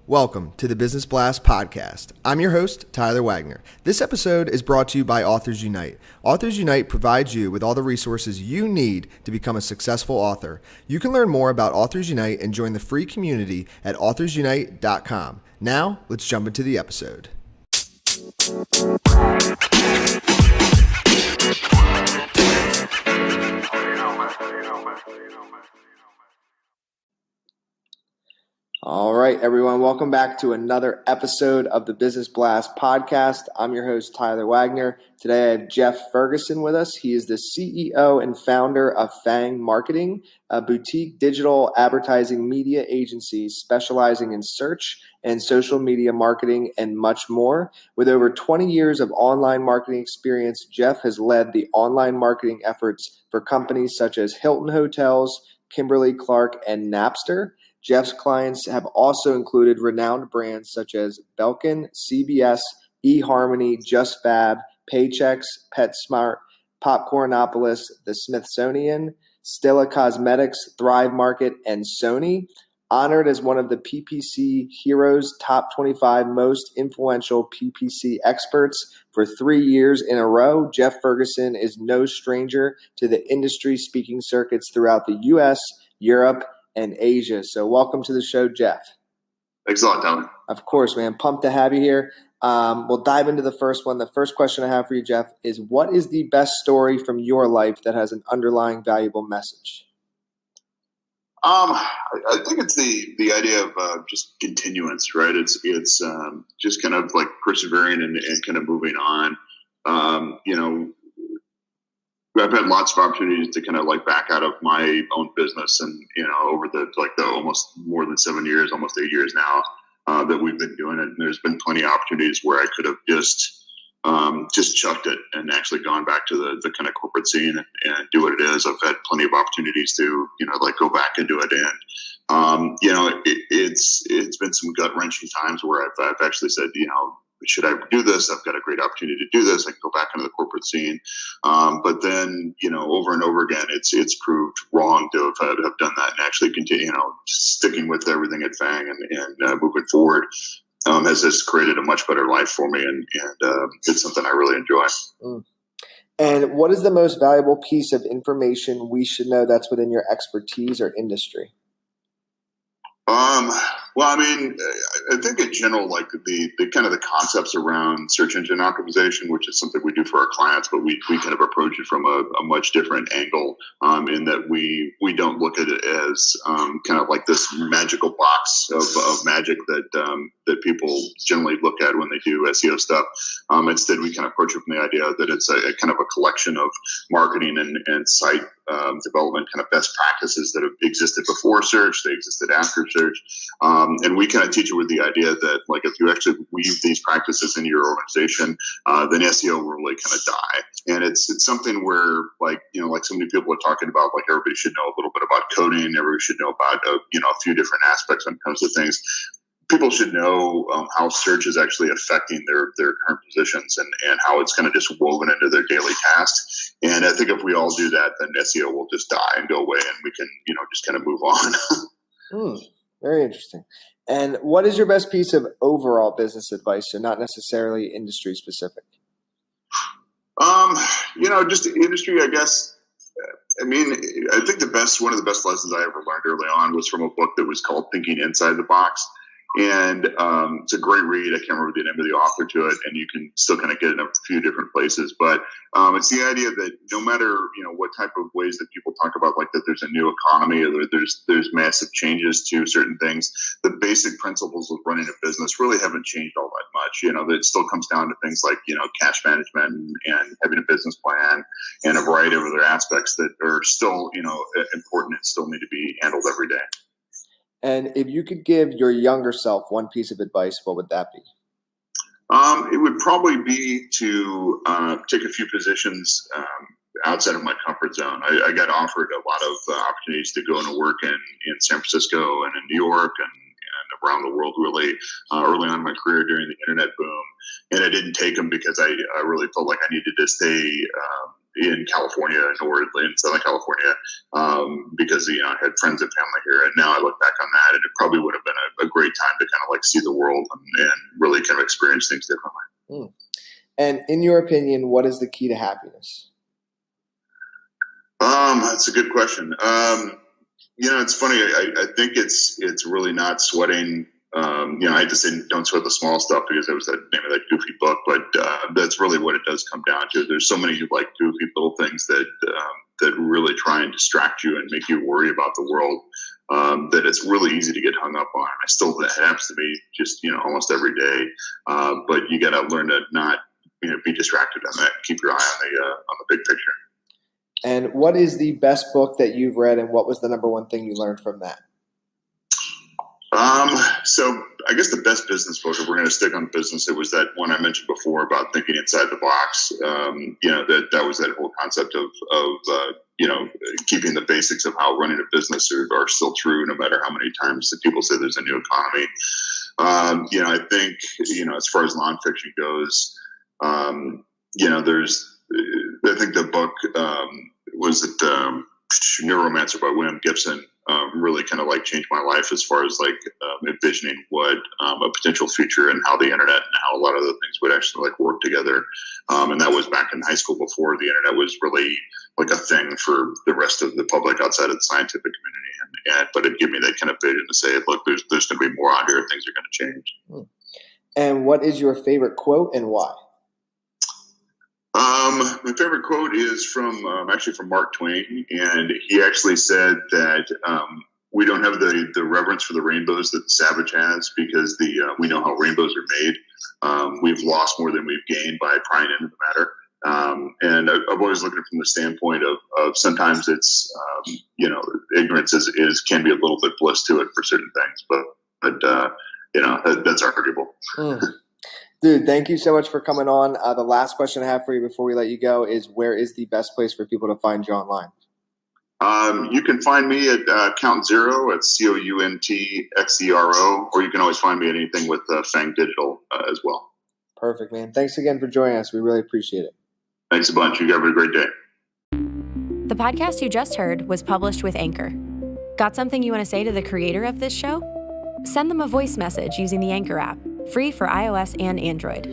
Welcome to the Business Blast podcast. I'm your host, Tyler Wagner. This episode is brought to you by Authors Unite. Authors Unite provides you with all the resources you need to become a successful author. You can learn more about Authors Unite and join the free community at authorsunite.com. Now, let's jump into the episode. All right, everyone. Welcome back to another episode of the Business Blast podcast. I'm your host, Tyler Wagner. Today, I have Jeff Ferguson with us. He is the CEO and founder of Fang Marketing, a boutique digital advertising media agency specializing in search and social media marketing and much more. With over 20 years of online marketing experience, Jeff has led the online marketing efforts for companies such as Hilton Hotels, Kimberly-Clark, and Napster. Jeff's clients have also included renowned brands such as Belkin, CBS, eHarmony, JustFab, Paychex, PetSmart, Popcornopolis, the Smithsonian, Stella Cosmetics, Thrive Market, and Sony. Honored as one of the PPC Heroes Top 25 Most Influential PPC Experts for 3 years in a row, Jeff Ferguson is no stranger to the industry speaking circuits throughout the U.S., Europe, and Asia. So welcome to the show, Jeff. Thanks a lot, Tyler. Of course, man. Pumped to have you here. We'll dive into the first one. The first question I have for you, Jeff, is what is the best story from your life that has an underlying valuable message? I think it's the idea of just continuance, right? It's just kind of like persevering and kind of moving on. I've had lots of opportunities to kind of like back out of my own business, and over the almost more than 7 years, almost 8 years now that we've been doing it. And there's been plenty of opportunities where I could have just chucked it and actually gone back to the kind of corporate scene and do what it is. I've had plenty of opportunities to go back and do it. And it's been some gut wrenching times where I've actually said, should I do this? I've got a great opportunity to do this. I can go back into the corporate scene. But then, over and over again, it's proved wrong to have done that and actually continue, sticking with everything at Fang and moving forward has created a much better life for me. And it's something I really enjoy. Mm. And what is the most valuable piece of information we should know that's within your expertise or industry? Well, I think in general, like the kind of the concepts around search engine optimization, which is something we do for our clients, but we kind of approach it from a much different angle, in that we don't look at it as kind of like this magical box of magic that people generally look at when they do SEO stuff. Instead, we kind of approach it from the idea that it's a kind of a collection of marketing and site development kind of best practices that have existed before search, they existed after search. And we kind of teach it with the idea that, like, if you actually weave these practices into your organization, then SEO will really kind of die. And it's something where, like so many people are talking about, like, everybody should know a little bit about coding, everybody should know about, a few different aspects when it comes to things. People should know how search is actually affecting their current positions and how it's kind of just woven into their daily tasks. And I think if we all do that, then SEO will just die and go away, and we can, just kind of move on. Very interesting. And what is your best piece of overall business advice, so not necessarily industry specific? Just industry, I guess. I think one of the best lessons I ever learned early on was from a book that was called Thinking Inside the Box. And it's a great read. I can't remember the name of the author to it, and you can still kind of get it in a few different places. But it's the idea that no matter what type of ways that people talk about, like that there's a new economy or there's massive changes to certain things, the basic principles of running a business really haven't changed all that much. That it still comes down to things like cash management and having a business plan and a variety of other aspects that are still important and still need to be handled every day. And if you could give your younger self one piece of advice, what would that be? It would probably be to take a few positions outside of my comfort zone. I got offered a lot of opportunities to go and work in San Francisco and in New York and around the world, really early on in my career during the internet boom. And I didn't take them because I really felt like I needed to stay in California or in Southern California because I had friends and family here. And now I look back on that, and it probably would have been a great time to kind of like see the world and really kind of experience things differently. Mm. And in your opinion, what is the key to happiness? That's a good question. It's funny. I think it's really not sweating. I hate to say don't sweat the small stuff because that was the name of that goofy book, but that's really what it does come down to. There's so many like goofy little things that really try and distract you and make you worry about the world, that it's really easy to get hung up on. That happens to me just, almost every day. But you got to learn to not, be distracted on that. Keep your eye on the big picture. And what is the best book that you've read, and what was the number one thing you learned from that? So I guess the best business book, if we're going to stick on business, it was that one I mentioned before about thinking inside the box. That was that whole concept of keeping the basics of how running a business are still true, no matter how many times that people say there's a new economy. I think, as far as nonfiction goes, I think the book was it Neuromancer by William Gibson. Really kind of like changed my life as far as like envisioning what a potential future and how the internet and how a lot of the things would actually like work together. And that was back in high school before the internet was really like a thing for the rest of the public outside of the scientific community. But it gave me that kind of vision to say, look, there's going to be more out here. Things are going to change. And what is your favorite quote and why? My favorite quote is from Mark Twain, and he actually said that we don't have the reverence for the rainbows that the savage has because we know how rainbows are made. We've lost more than we've gained by prying into the matter. And I've always looked at it from the standpoint of sometimes it's ignorance can be a little bit bliss to it for certain things, but that's arguable. Dude, thank you so much for coming on. The last question I have for you before we let you go is, where is the best place for people to find you online? You can find me at Count Zero at COUNTXERO, or you can always find me at anything with Fang Digital as well. Perfect, man. Thanks again for joining us. We really appreciate it. Thanks a bunch. You have a great day. The podcast you just heard was published with Anchor. Got something you want to say to the creator of this show? Send them a voice message using the Anchor app, free for iOS and Android.